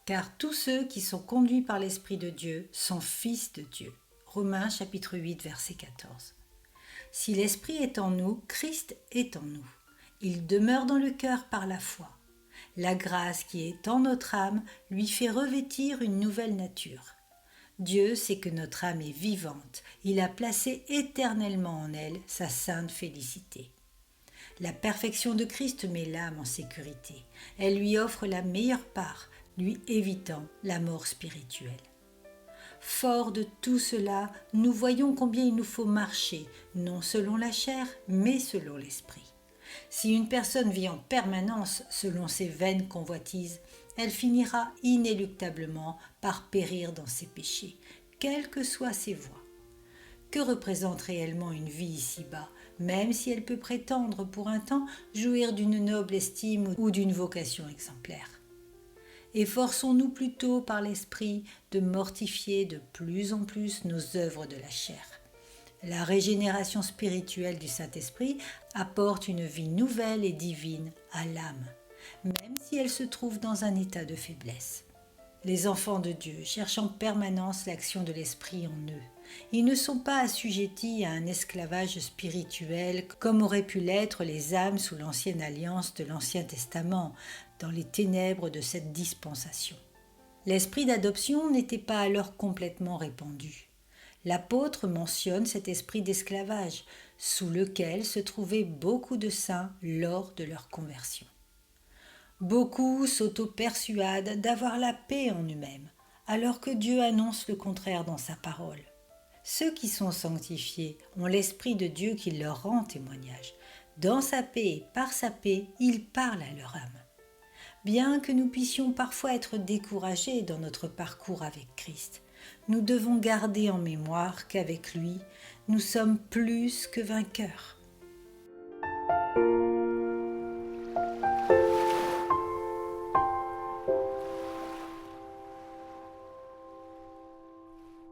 Car tous ceux qui sont conduits par l'Esprit de Dieu sont fils de Dieu. Romains chapitre 8, verset 14. Si l'Esprit est en nous, Christ est en nous. Il demeure dans le cœur par la foi. La grâce qui est en notre âme lui fait revêtir une nouvelle nature. Dieu sait que notre âme est vivante. Il a placé éternellement en elle sa sainte félicité. La perfection de Christ met l'âme en sécurité. Elle lui offre la meilleure part, lui évitant la mort spirituelle. Fort de tout cela, nous voyons combien il nous faut marcher, non selon la chair, mais selon l'esprit. Si une personne vit en permanence selon ses vaines convoitises, elle finira inéluctablement par périr dans ses péchés, quelles que soient ses voies. Que représente réellement une vie ici-bas, même si elle peut prétendre pour un temps jouir d'une noble estime ou d'une vocation exemplaire? Efforçons-nous plutôt par l'esprit de mortifier de plus en plus nos œuvres de la chair. La régénération spirituelle du Saint-Esprit apporte une vie nouvelle et divine à l'âme, même si elle se trouve dans un état de faiblesse. Les enfants de Dieu cherchent en permanence l'action de l'Esprit en eux. Ils ne sont pas assujettis à un esclavage spirituel comme auraient pu l'être les âmes sous l'ancienne alliance de l'Ancien Testament, dans les ténèbres de cette dispensation. L'esprit d'adoption n'était pas alors complètement répandu. L'apôtre mentionne cet esprit d'esclavage, sous lequel se trouvaient beaucoup de saints lors de leur conversion. Beaucoup s'auto-persuadent d'avoir la paix en eux-mêmes, alors que Dieu annonce le contraire dans sa parole. Ceux qui sont sanctifiés ont l'Esprit de Dieu qui leur rend témoignage. Dans sa paix et par sa paix, il parle à leur âme. Bien que nous puissions parfois être découragés dans notre parcours avec Christ, nous devons garder en mémoire qu'avec lui, nous sommes plus que vainqueurs.